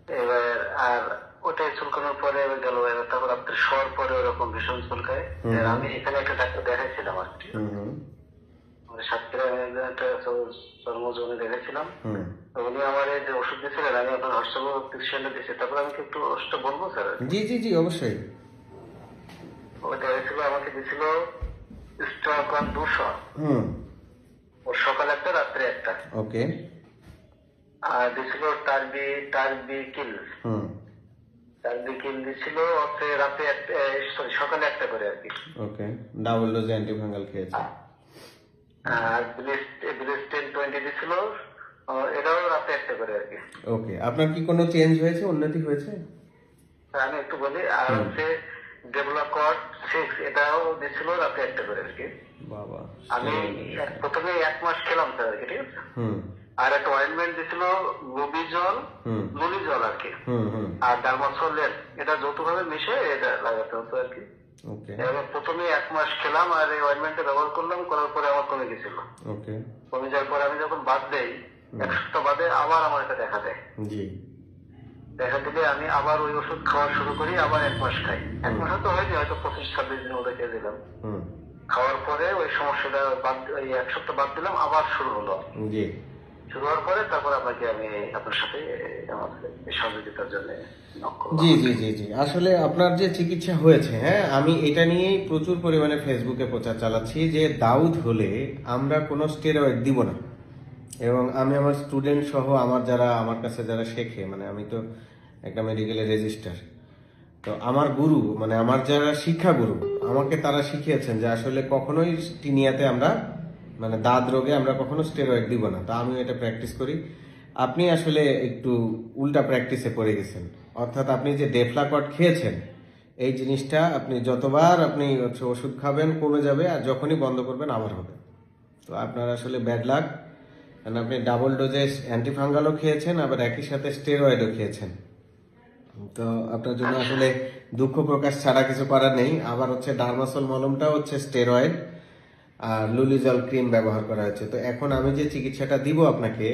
এবার আর ওটাই চুলকানোর পরে গেল, এবার তারপর আপনার শোয়ার পরে ওরকম ভীষণ চুলকায়। আমি এখানে একটা ডাক্তার দেখাইছিলাম আর কি, সাতক্ষীরা একটা চর্মজনে দেখেছিলাম। উনি আমার যে ওষুধ দিয়েছিলেন, আমি আপনার হোয়াটসঅ্যাপে প্রেসক্রিপশনটা দিয়েছি। তারপর আমি কি একটু ওষুধটা বলবো স্যার? জি জি জি, অবশ্যই। ওইটা হয়েছিল, আমাকে দিয়েছিল স্ট্রাকন 200, ও সকালে একটা রাত্রে একটা। ওকে। আর দিয়েছিল টার্বিকিল দিয়েছিল হচ্ছে রাতে সকালে একটা করে আর কি। ওকে, ডাবল ডোজ অ্যান্টিফাঙ্গাল খেয়েছে। আর ব্লিস্টেন 20 দিয়েছিল, এটাও রাতে একটা করে আর কি। ওকে, আপনার কি কোনো চেঞ্জ হয়েছে, উন্নতি হয়েছে? আমি একটু বলি। আর হচ্ছে ডেভেলকট 6, এটাও দিয়েছিল রাতে একটা করে আর কি। বাবা, আমি প্রথমে 1 মাস খেলাম স্যার আর কি, ঠিক আছে। আর একটা অয়েন্টমেন্ট দিয়েছিল লুলিজল আর কি, আর ডার্মাসোলেট, এটা যৌথভাবে মিশে এটা লাগাতে হতো আর কি। প্রথমে 1 মাস খেলাম আর এই অয়েন্টমেন্টটা ব্যবহার করলাম, করার পরে আমার কমে গেছিল। কমে যাওয়ার পরে আমি যখন বাদ দেই, 1 সপ্তাহ বাদে আবার আমার এটা দেখা দেয়। দেখা দিলে আমি আবার ওই ওষুধ খাওয়া শুরু করি, আবার 1 মাস খাই। 1 মাস তো হয়নি, হয়তো 25-26 দিনের মধ্যে খেয়ে দিলাম। খাওয়ার পরে ওই সমস্যাটা ওই 1 সপ্তাহ বাদ দিলাম, আবার শুরু হলো। শুরু হওয়ার পরে তারপর আপনাকে আমি আপনার সাথে সহযোগিতার জন্য। জি জি জি জি, আসলে আপনার যে চিকিৎসা হয়েছে, হ্যাঁ, আমি এটা নিয়েই প্রচুর পরিমাণে ফেসবুকে প্রচার চালাচ্ছি যে দাউদ হলে আমরা কোনো স্টেরয়েড দিব না। এবং আমি আমার স্টুডেন্ট সহ আমার যারা আমার কাছে যারা শেখে, মানে আমি তো একটা মেডিকেলে রেজিস্টার, তো আমার গুরু মানে আমার যারা শিক্ষাগুরু আমাকে তারা শিখিয়েছেন যে আসলে কখনোই টিনিয়াতে আমরা মানে দাঁত রোগে আমরা কখনো স্টেরয়েড দিব না। তো আমি এটা প্র্যাকটিস করি। আপনি আসলে একটু উল্টা প্র্যাকটিসে পড়ে গেছেন, অর্থাৎ আপনি যে ডেফলাকট খেয়েছেন এই জিনিসটা আপনি যতবার আপনি ওষুধ খাবেন কমে যাবে, আর যখনই বন্ধ করবেন আবার হবে। তো আপনার আসলে ব্যাড লাক, কারণ আপনি ডাবল ডোজে অ্যান্টিফাঙ্গালও খেয়েছেন, আবার একই সাথে স্টেরয়েডও খেয়েছেন। তো আপনার জন্য আসলে দুঃখ প্রকাশ ছাড়া কিছু করার নেই। আবার হচ্ছে ডার্মাসোল মলমটা হচ্ছে স্টেরয়েড, আর লুলিজল ক্রিম ব্যবহার করা হয়েছে। তো এখন আমি যে চিকিৎসাটা দিব আপনাকে,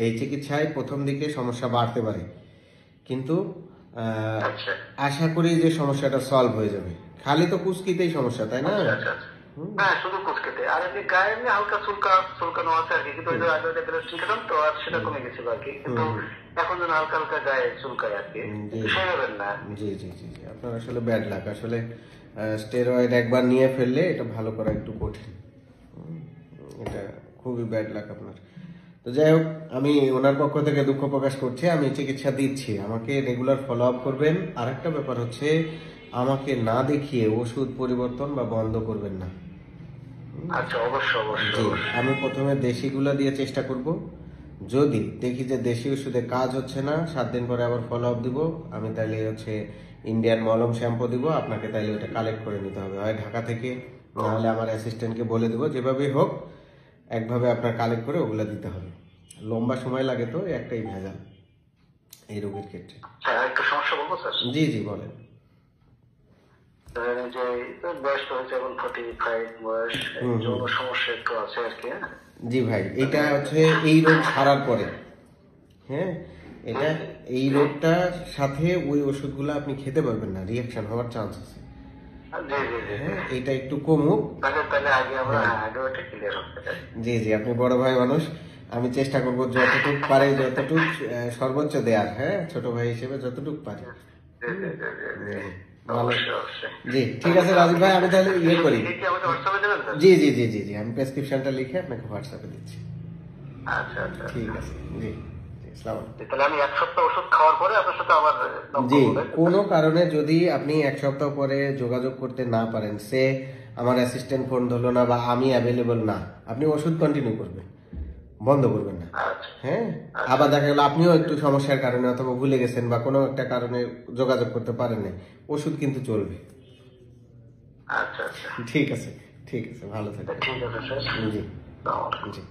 এই চিকিৎসায় প্রথম দিকে সমস্যা বাড়তে পারে, কিন্তু আশা করি যে সমস্যাটা সলভ হয়ে যাবে। খালি তো কুচকিতেই সমস্যা, তাই না? হ্যাঁ, শুধু কুচকেতে। আর এমনি গায়ে এমনি হালকা চুলকানো আছে আর কি, কিন্তু ওই যে আগে খেতাম তো, আর সেটা কমে গেছিল আর কি। কিন্তু এখন যেন হালকা হালকা গায়ে চুলকায় আর কি, সেভাবেন না। জি জি জি জি, আপনার আসলে ব্যাড লাক। আসলে স্টেরয়েড একবার নিয়ে ফেললে এটা ভালো করা একটু কঠিন, এটা খুবই ব্যাড লাক আপনার। তো যাই হোক, আমি ওনার পক্ষ থেকে দুঃখ প্রকাশ করছি। আমি চিকিৎসা দিচ্ছি, আমাকে রেগুলার ফলো আপ করবেন। আর একটা ব্যাপার হচ্ছে, আমাকে না দেখিয়ে ওষুধ পরিবর্তন বা বন্ধ করবেন না। আচ্ছা, অবশ্যই। আমি প্রথমে দেশিগুলা দিয়ে চেষ্টা করব, যদি দেখি যে দেশি ওষুধে কাজ হচ্ছে না 7 দিন পরে আবার ফলো আপ দিব। আমি তাইলে হচ্ছে ইন্ডিয়ান মলম শ্যাম্পু দিব, আপনাকে তাইলে ওটা কালেক্ট করে নিতে হবে, হয় ঢাকা থেকে, নাহলে আমার অ্যাসিস্ট্যান্টকে বলে দেবো, যেভাবেই হোক একভাবে আপনার কালেক্ট করে ওগুলা দিতে হবে। লম্বা সময় লাগে তো, একটাই ভেজাল এই রোগের ক্ষেত্রে। একটা সমস্যা বলবো স্যার? জি জি, বলেন। যে বয়স হয়েছে এখন 45 বয়স, যৌন সমস্যা একটু আছে আর কি। জি ভাই, এটা হচ্ছে এই রোগ ছাড়ার পরে, হ্যাঁ, এটা এই রোগটার সাথে ওই ওষুধগুলো আপনি খেতে পারবেন না, রিঅ্যাকশন হওয়ার চান্স আছে। হ্যাঁ, এটা একটু কমুক। জি জি, আপনি বড় ভাই মানুষ, আমি চেষ্টা করবো যতটুকু পারে, যতটুকু সর্বোচ্চ দেয়ার, হ্যাঁ, ছোট ভাই হিসেবে যতটুকু পারে। জি ঠিক আছে রাজীব ভাই, আমি তাহলে ইয়ে করি। জি জি জি জি জি, আমি প্রেসক্রিপশনটা লিখে আপনাকে হোয়াটসঅ্যাপে দিচ্ছি। আচ্ছা, ঠিক আছে। জি, জি, কোনো কারণে যদি আপনি 1 সপ্তাহ পরে যোগাযোগ করতে না পারেন, সে আমার অ্যাসিস্ট্যান্ট ফোন ধরলো না বা আমি অ্যাভেলেবল না, আপনি ওষুধ কন্টিনিউ করবেন, বন্ধ করবেন না। হ্যাঁ, আবার দেখা গেল আপনিও একটু সমস্যার কারণে অথবা ভুলে গেছেন বা কোনো একটা কারণে যোগাযোগ করতে পারেন না, ওষুধ কিন্তু চলবে। আচ্ছা, ঠিক আছে, ভালো থাকবেন। ঠিক আছে স্যার। জি জি।